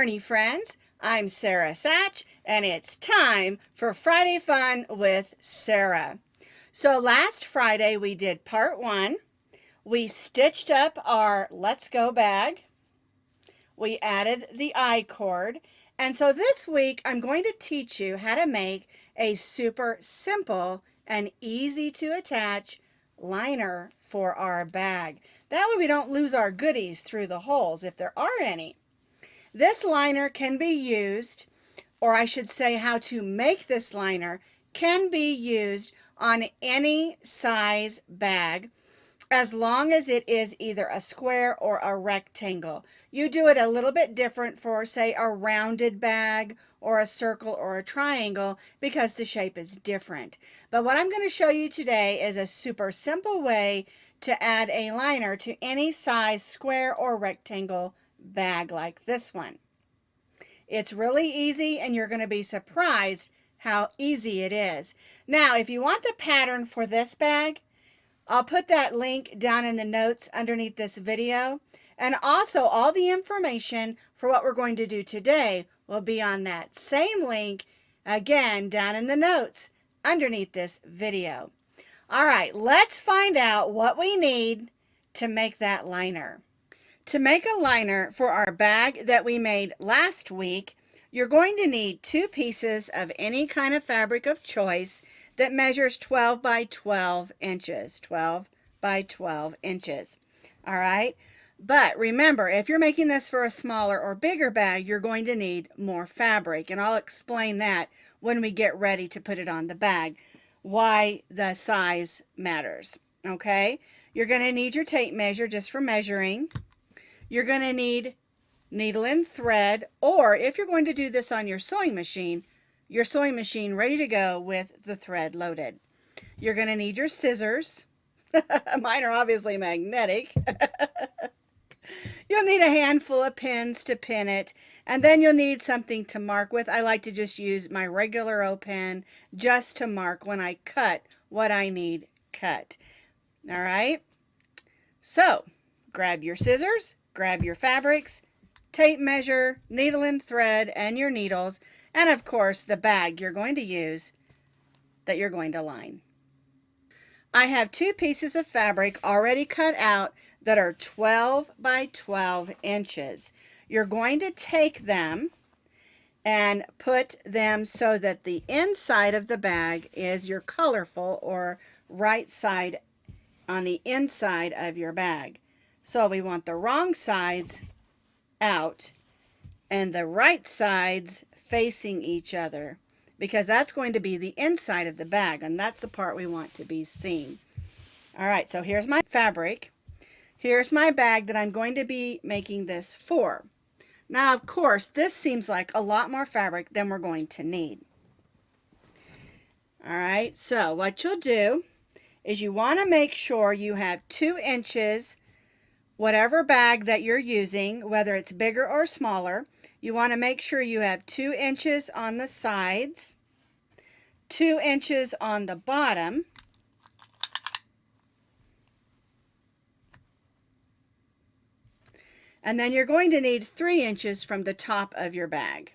morning, friends. I'm Sara Sach, and it's time for Friday Fun with Sara. So last Friday we did part 1. We stitched up our Let's Go bag. We added the I-cord. And so this week I'm going to teach you how to make a super simple and easy to attach liner for our bag. That way we don't lose our goodies through the holes if there are any. This liner can be used, or I should say how to make this liner can be used on any size bag as long as it is either a square or a rectangle. You do it a little bit different for, say, a rounded bag or a circle or a triangle because the shape is different. But what I'm going to show you today is a super simple way to add a liner to any size square or rectangle bag like this one. It's really easy and you're going to be surprised how easy it is. Now, if you want the pattern for this bag, I'll put that link down in the notes underneath this video. And also all the information for what we're going to do today will be on that same link, again, down in the notes underneath this video. All right, let's find out what we need to make that liner. To make a liner for our bag that we made last week, you're going to need 2 pieces of any kind of fabric of choice that measures 12 by 12 inches. 12 by 12 inches. All right? But remember, if you're making this for a smaller or bigger bag, you're going to need more fabric. And I'll explain that when we get ready to put it on the bag, why the size matters. Okay? You're going to need your tape measure just for measuring. You're going to need needle and thread, or if you're going to do this on your sewing machine ready to go with the thread loaded. You're going to need your scissors. Mine are obviously magnetic. You'll need a handful of pins to pin it, and then you'll need something to mark with. I like to just use my regular O pen just to mark when I cut what I need cut. All right? So, grab your scissors, grab your fabrics, tape measure, needle and thread, and your needles, and of course the bag you're going to use that you're going to line. I have 2 pieces of fabric already cut out that are 12 by 12 inches. You're going to take them and put them so that the inside of the bag is your colorful or right side on the inside of your bag. So we want the wrong sides out and the right sides facing each other, because that's going to be the inside of the bag, and that's the part we want to be seen. All right, so here's my fabric. Here's my bag that I'm going to be making this for. Now, of course, this seems like a lot more fabric than we're going to need. All right, so what you'll do is you want to make sure you have 2 inches, whatever bag that you're using, whether it's bigger or smaller, you want to make sure you have 2 inches on the sides, 2 inches on the bottom, and then you're going to need 3 inches from the top of your bag.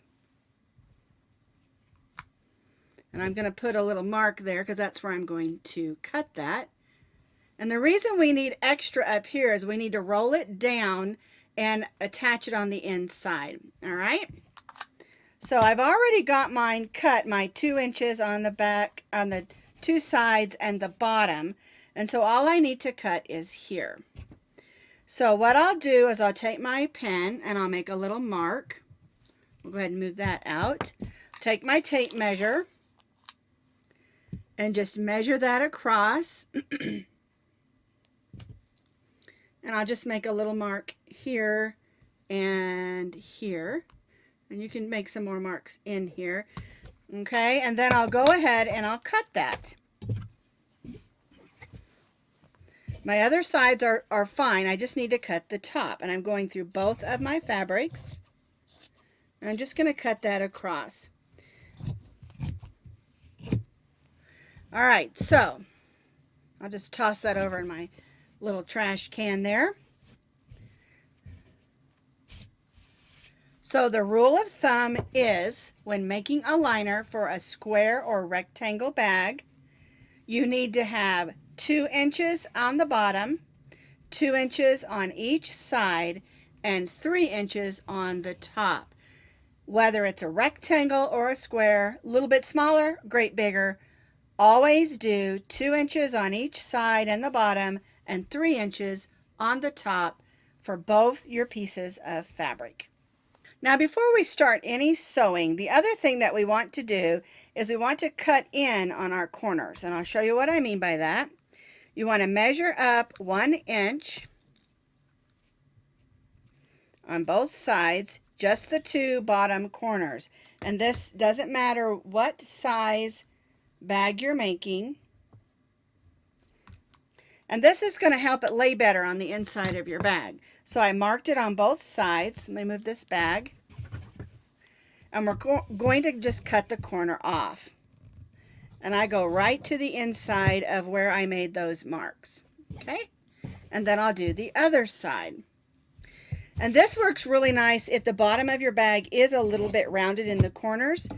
And I'm going to put a little mark there because that's where I'm going to cut that. And the reason we need extra up here is we need to roll it down and attach it on the inside. All right? So I've already got mine cut, my 2 inches on the back, on the 2 sides and the bottom. And so all I need to cut is here. So what I'll do is I'll take my pen and I'll make a little mark. We'll go ahead and move that out. Take my tape measure and just measure that across. And I'll just make a little mark here and here. And you can make some more marks in here. Okay, and then I'll go ahead and I'll cut that. My other sides are fine. I just need to cut the top. And I'm going through both of my fabrics. And I'm just going to cut that across. All right, so I'll just toss that over in my little trash can there. So So the rule of thumb is when making a liner for a square or rectangle bag, you need to have 2 inches on the bottom, 2 inches on each side, and 3 inches on the top. Whether it's a rectangle or a square, a little bit smaller, great bigger, always do 2 inches on each side and the bottom and 3 inches on the top for both your pieces of fabric. Now before we start any sewing, the other thing that we want to do is we want to cut in on our corners, and I'll show you what I mean by that. You want to measure up 1 inch on both sides, just the 2 bottom corners. And this doesn't matter what size bag you're making. And this is going to help it lay better on the inside of your bag. So I marked it on both sides. Let me move this bag. And we're going to just cut the corner off. And I go right to the inside of where I made those marks. Okay? And then I'll do the other side. And this works really nice if the bottom of your bag is a little bit rounded in the corners.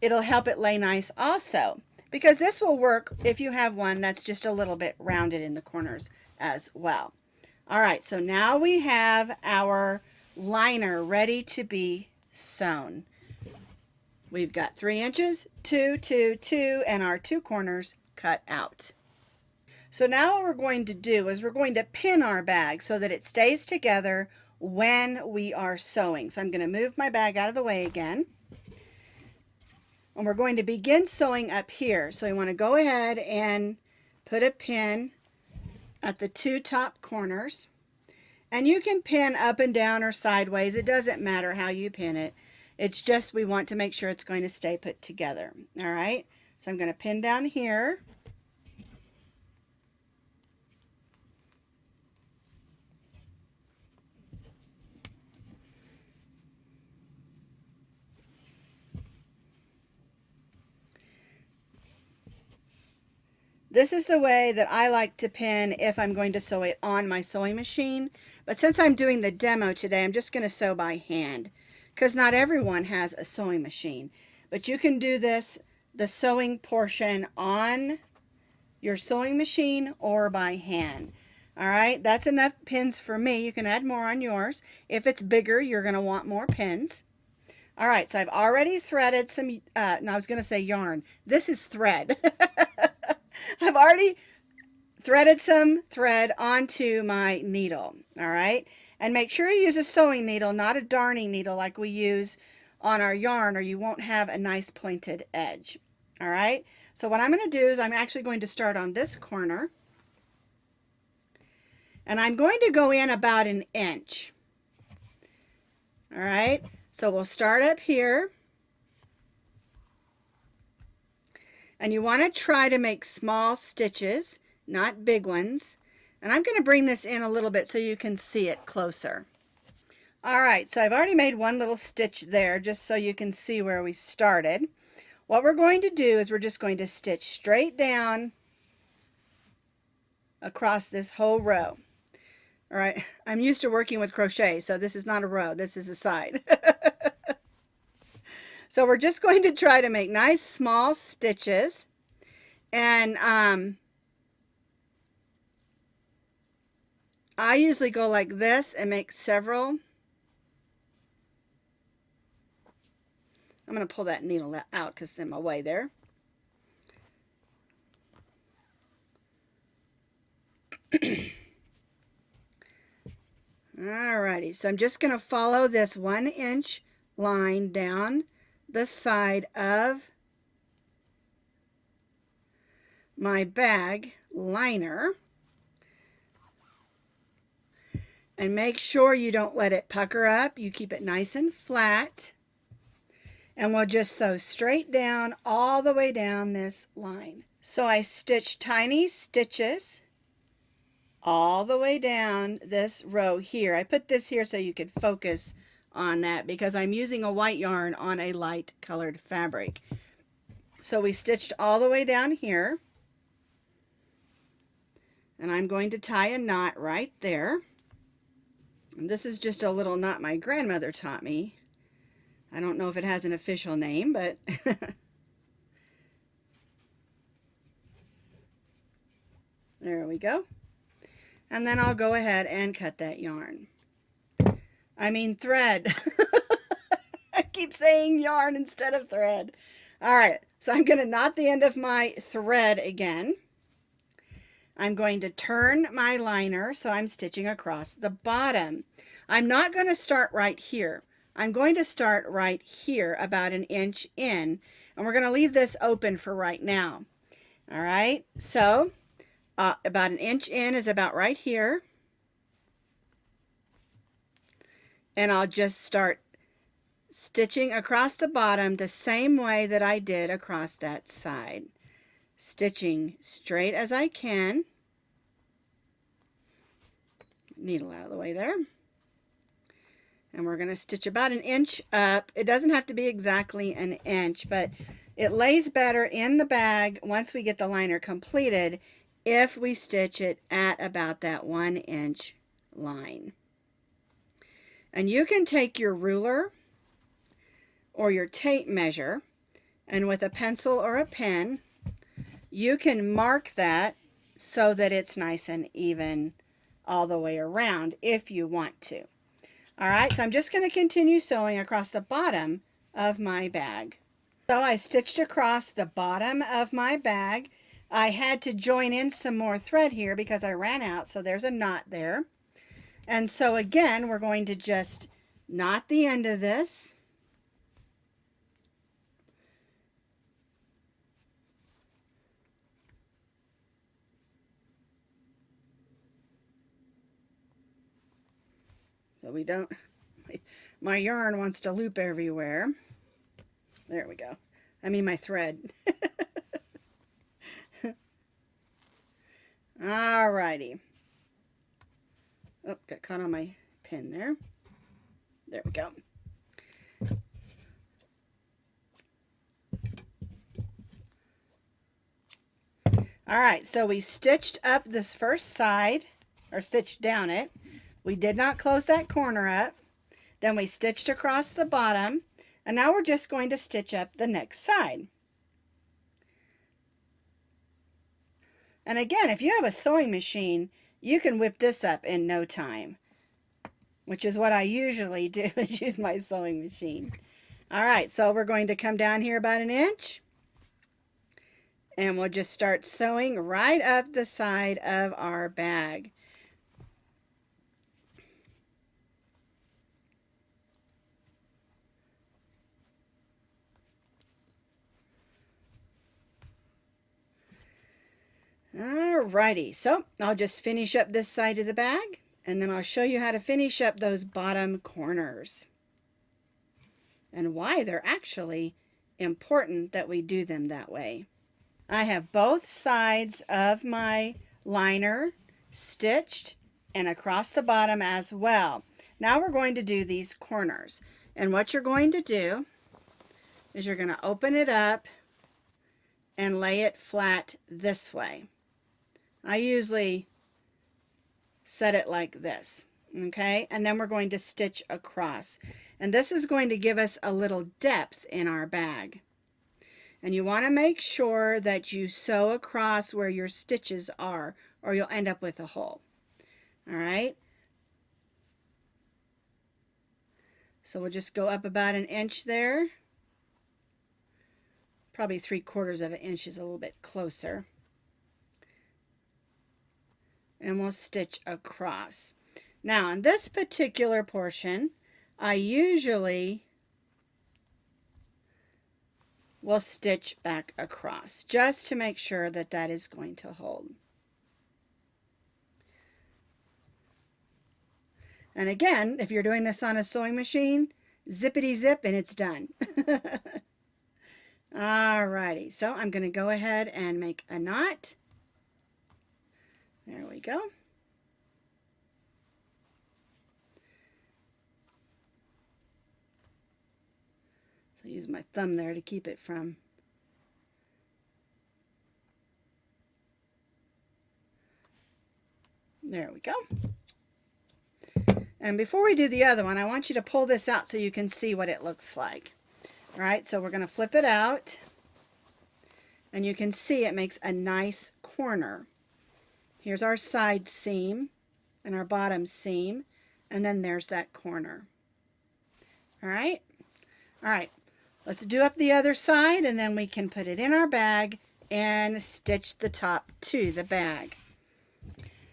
It'll help it lay nice also, because this will work if you have one that's just a little bit rounded in the corners as well. All right, so now we have our liner ready to be sewn. We've got 3 inches, 2, 2, 2, and our 2 corners cut out. So now what we're going to do is we're going to pin our bag so that it stays together when we are sewing. So I'm going to move my bag out of the way again. And we're going to begin sewing up here. So you want to go ahead and put a pin at the 2 top corners. And you can pin up and down or sideways. It doesn't matter how you pin it. It's just we want to make sure it's going to stay put together. All right. So I'm going to pin down here. This is the way that I like to pin if I'm going to sew it on my sewing machine. But since I'm doing the demo today, I'm just going to sew by hand, because not everyone has a sewing machine. But you can do this, the sewing portion, on your sewing machine or by hand. All right, that's enough pins for me. You can add more on yours. If it's bigger, you're going to want more pins. All right, so I've already threaded some, no, I was going to say yarn. This is thread. I've already threaded some thread onto my needle, all right? And make sure you use a sewing needle, not a darning needle like we use on our yarn, or you won't have a nice pointed edge, all right? So what I'm going to do is I'm actually going to start on this corner, and I'm going to go in about 1 inch, all right? So we'll start up here. And you want to try to make small stitches, not big ones. And I'm going to bring this in a little bit so you can see it closer. All right, so I've already made one little stitch there just so you can see where we started. What we're going to do is we're just going to stitch straight down across this whole row. All right, I'm used to working with crochet, so this is not a row, this is a side. So we're just going to try to make nice small stitches, and I usually go like this and make several. I'm going to pull that needle out because it's in my way there. Alrighty, so I'm just going to follow this 1 inch line down the side of my bag liner, and make sure you don't let it pucker up. You keep it nice and flat, and we'll just sew straight down all the way down this line. So I stitched tiny stitches all the way down this row here. I put this here so you could focus on that because I'm using a white yarn on a light colored fabric. So we stitched all the way down here, and I'm going to tie a knot right there. And this is just a little knot my grandmother taught me. I don't know if it has an official name, but there we go. And then I'll go ahead and cut that yarn. I mean thread. I keep saying yarn instead of thread. All right, so I'm going to knot the end of my thread again. I'm going to turn my liner so I'm stitching across the bottom. I'm not going to start right here. I'm going to start right here about 1 inch in, and we're going to leave this open for right now. All right, so about 1 inch in is about right here. And I'll just start stitching across the bottom the same way that I did across that side. Stitching straight as I can. Needle out of the way there. And we're going to stitch about 1 inch up. It doesn't have to be exactly 1 inch, but it lays better in the bag once we get the liner completed if we stitch it at about that 1 inch line. And you can take your ruler or your tape measure, and with a pencil or a pen, you can mark that so that it's nice and even all the way around if you want to. All right, so I'm just going to continue sewing across the bottom of my bag. So I stitched across the bottom of my bag. I had to join in some more thread here because I ran out, so there's a knot there. And so again, we're going to just knot the end of this. So we don't, my yarn wants to loop everywhere. There we go. I mean my thread. Alrighty. Oh, got caught on my pin there. There we go. All right, so we stitched up this first side, or stitched down it. We did not close that corner up. Then we stitched across the bottom, and now we're just going to stitch up the next side. And again, if you have a sewing machine, you can whip this up in no time, which is what I usually do, is use my sewing machine. All right, so we're going to come down here about 1 inch, and we'll just start sewing right up the side of our bag. Alrighty, so I'll just finish up this side of the bag, and then I'll show you how to finish up those bottom corners and why they're actually important that we do them that way. I have both sides of my liner stitched and across the bottom as well. Now we're going to do these corners, and what you're going to do is you're going to open it up and lay it flat this way. I usually set it like this, okay? And then we're going to stitch across. And this is going to give us a little depth in our bag. And you want to make sure that you sew across where your stitches are, or you'll end up with a hole. All right? So we'll just go up about 1 inch there. Probably 3/4 of an inch is a little bit closer. And we'll stitch across. Now on this particular portion, I usually will stitch back across just to make sure that that is going to hold. And again, if you're doing this on a sewing machine, zippity zip and it's done. Alrighty, so I'm going to go ahead and make a knot. There we go. So use my thumb there to keep it from there we go. And before we do the other one, I want you to pull this out so you can see what it looks like. All right, so we're going to flip it out. And you can see it makes a nice corner. Here's our side seam and our bottom seam. And then there's that corner. All right? All right, let's do up the other side, and then we can put it in our bag and stitch the top to the bag.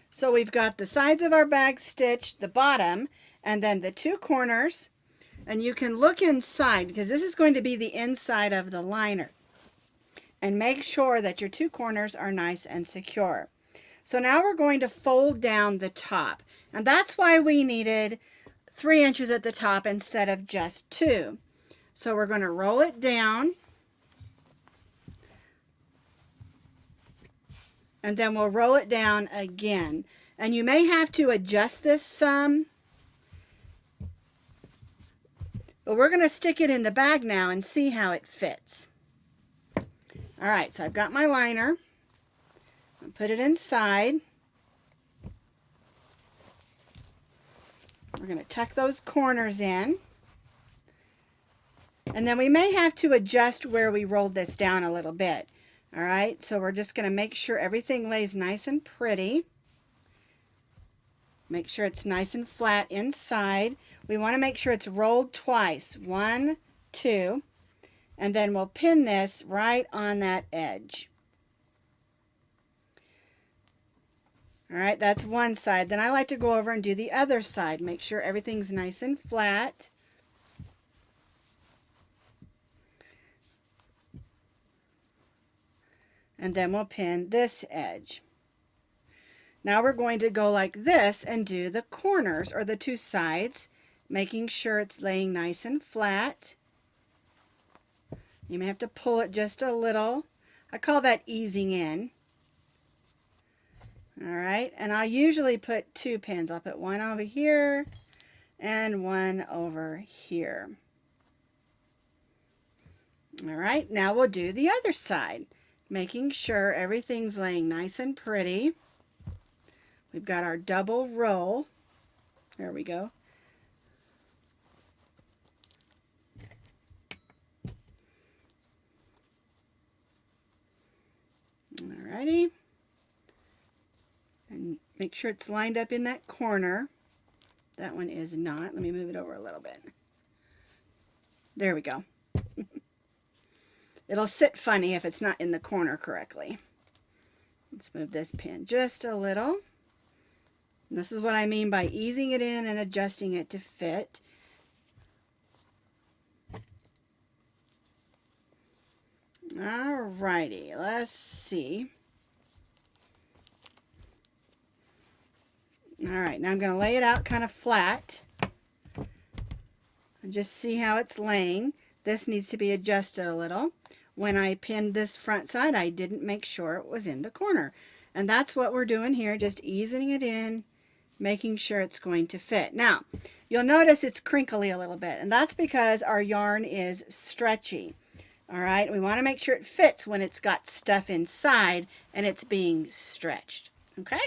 So we've got the sides of our bag stitched, the bottom, and then the two corners. And you can look inside, because this is going to be the inside of the liner. And make sure that your two corners are nice and secure. So now we're going to fold down the top. And that's why we needed 3 inches at the top instead of just 2. So we're going to roll it down. And then we'll roll it down again. And you may have to adjust this some. But we're going to stick it in the bag now and see how it fits. All right, so I've got my liner. I'll put it inside. We're going to tuck those corners in. And then we may have to adjust where we rolled this down a little bit. All right, so we're just going to make sure everything lays nice and pretty. Make sure it's nice and flat inside. We want to make sure it's rolled twice. 1, 2. And then we'll pin this right on that edge. All right, that's one side. Then I like to go over and do the other side. Make sure everything's nice and flat. And then we'll pin this edge. Now we're going to go like this and do the corners, or the two sides, making sure it's laying nice and flat. You may have to pull it just a little. I call that easing in. All right, and I usually put 2 pins. I'll put one over here and one over here. All right, now we'll do the other side, making sure everything's laying nice and pretty. We've got our double roll. There we go. Alrighty. And make sure it's lined up in that corner. That one is not. Let me move it over a little bit. There we go. It'll sit funny if it's not in the corner correctly. Let's move this pin just a little. And this is what I mean by easing it in and adjusting it to fit. Alrighty, let's see. Alright, now I'm going to lay it out kind of flat. And just see how it's laying. This needs to be adjusted a little. When I pinned this front side, I didn't make sure it was in the corner. And that's what we're doing here, just easing it in, making sure it's going to fit. Now, you'll notice it's crinkly a little bit, and that's because our yarn is stretchy. All right, we want to make sure it fits when it's got stuff inside and it's being stretched. Okay?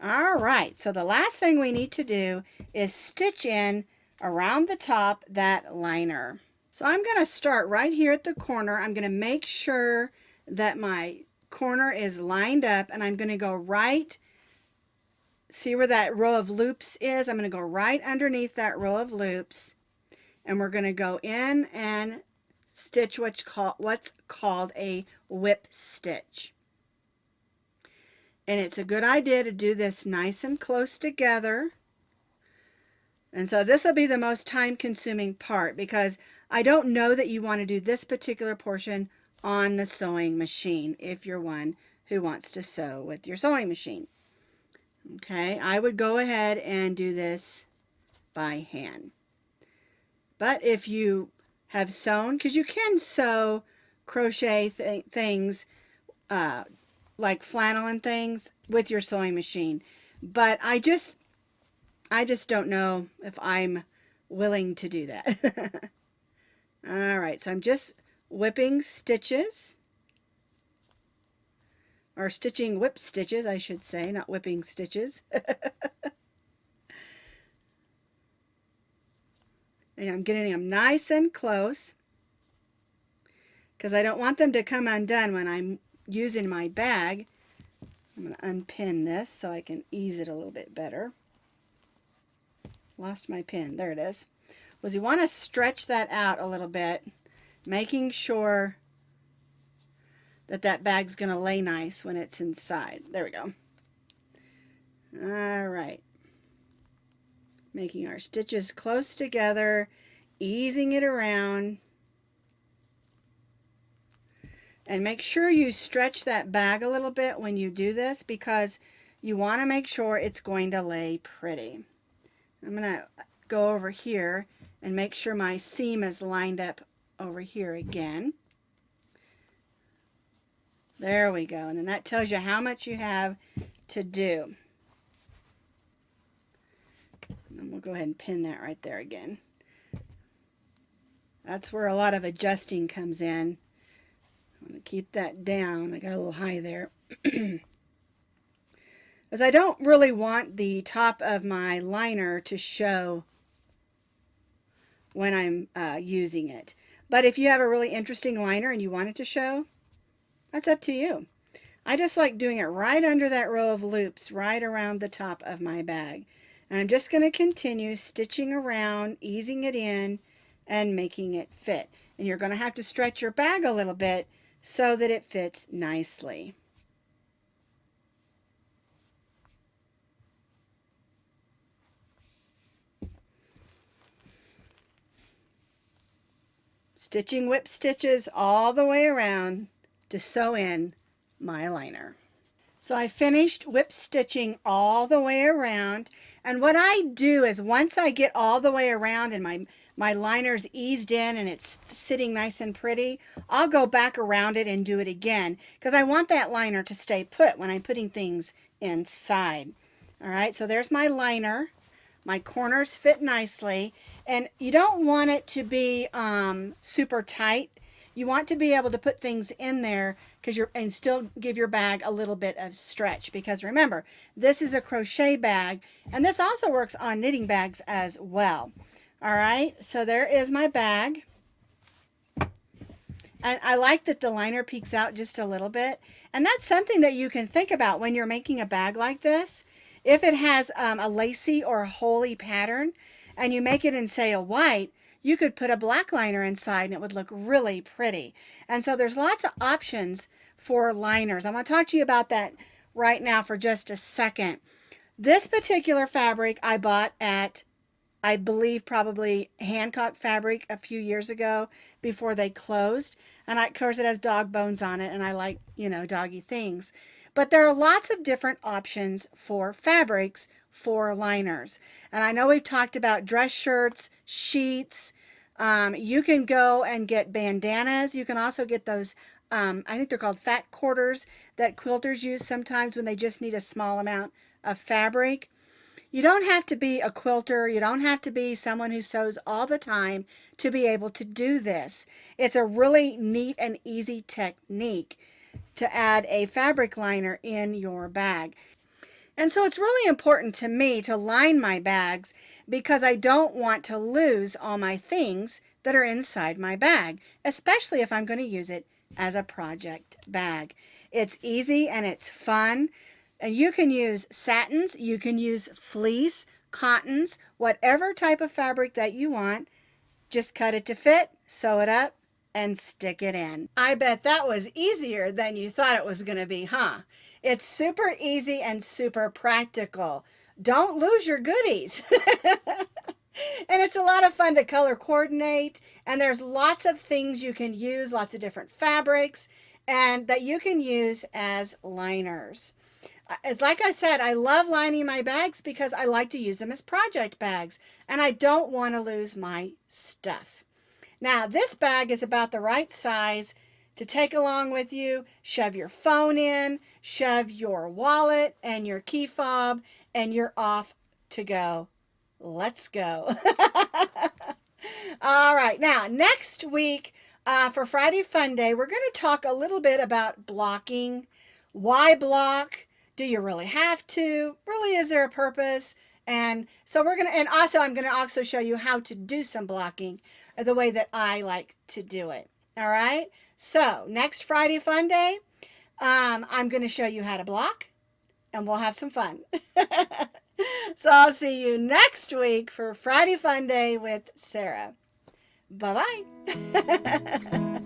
All right, so the last thing we need to do is stitch in around the top that liner. So I'm going to start right here at the corner. I'm going to make sure that my corner is lined up, and I'm going to go right, see where that row of loops is? I'm going to go right underneath that row of loops, and we're going to go in and stitch what's called a whip stitch. And it's a good idea to do this nice and close together. And so this will be the most time-consuming part, because I don't know that you want to do this particular portion on the sewing machine if you're one who wants to sew with your sewing machine. Okay, I would go ahead and do this by hand. But if you have sewn, because you can sew crochet things like flannel and things with your sewing machine, but I just don't know if I'm willing to do that. All right, so I'm just whipping stitches, or stitching whip stitches, I should say, not whipping stitches. And I'm getting them nice and close because I don't want them to come undone when I'm using my bag. I'm going to unpin this so I can ease it a little bit better. Lost my pin. There it is. Was you want to stretch that out a little bit, making sure that that bag's going to lay nice when it's inside. There we go. All right. Making our stitches close together, easing it around. And make sure you stretch that bag a little bit when you do this because you want to make sure it's going to lay pretty. I'm going to go over here and make sure my seam is lined up over here again. There we go. And then that tells you how much you have to do. And we'll go ahead and pin that right there again. That's where a lot of adjusting comes in. I'm going to keep that down. I got a little high there. As I don't really want the top of my liner to show when I'm using it. But if you have a really interesting liner and you want it to show, that's up to you. I just like doing it right under that row of loops, right around the top of my bag. And I'm just going to continue stitching around, easing it in, and making it fit. And you're going to have to stretch your bag a little bit so that it fits nicely. Stitching whip stitches all the way around to sew in my liner. So I finished whip stitching all the way around, and what I do is once I get all the way around and my liner's eased in and it's sitting nice and pretty, I'll go back around it and do it again because I want that liner to stay put when I'm putting things inside. All right, so there's my liner. My corners fit nicely, and you don't want it to be super tight. You want to be able to put things in there and still give your bag a little bit of stretch, because remember, this is a crochet bag, and this also works on knitting bags as well. All right, so there is my bag. And I like that the liner peeks out just a little bit, and that's something that you can think about when you're making a bag like this. If it has a lacy or a holey pattern and you make it in, say, a white, you could put a black liner inside and it would look really pretty. And so there's lots of options for liners. I'm going to talk to you about that right now for just a second. This particular fabric I bought at, I believe, probably Hancock Fabric a few years ago before they closed. And of course it has dog bones on it, and I like, you know, doggy things. But there are lots of different options for fabrics for liners. And I know we've talked about dress shirts, sheets. You can go and get bandannas. You can also get those, I think they're called fat quarters, that quilters use sometimes when they just need a small amount of fabric. You don't have to be a quilter. You don't have to be someone who sews all the time to be able to do this. It's a really neat and easy technique to add a fabric liner in your bag. And so it's really important to me to line my bags because I don't want to lose all my things that are inside my bag, especially if I'm going to use it as a project bag. It's easy and it's fun. And you can use satins, you can use fleece, cottons, whatever type of fabric that you want. Just cut it to fit, sew it up, and stick it in. I bet that was easier than you thought it was going to be, huh? It's super easy and super practical. Don't lose your goodies. And it's a lot of fun to color coordinate, and there's lots of things you can use, lots of different fabrics, and that you can use as liners. As like I said, I love lining my bags because I like to use them as project bags, and I don't want to lose my stuff. Now, this bag is about the right size to take along with you. Shove your phone in, shove your wallet and your key fob, and you're off to go. Let's go. All right, now next week for Friday Fun Day, we're going to talk a little bit about blocking. Why block? Do you really have to? Really, is there a purpose? And so and also I'm gonna also show you how to do some blocking the way that I like to do it. All right. So next Friday Fun Day, I'm gonna show you how to block, and we'll have some fun. So I'll see you next week for Friday Fun Day with Sara. Bye bye.